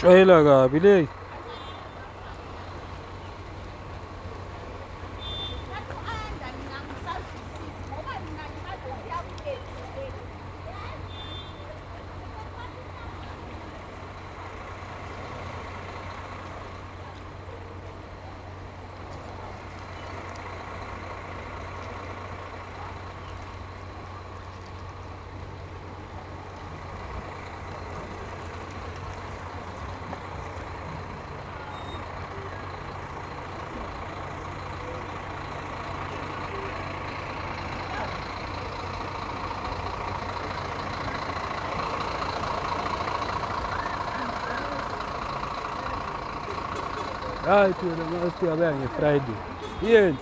Shwayela kabi le. Ai, tu não mais que a bem Friday. E antes,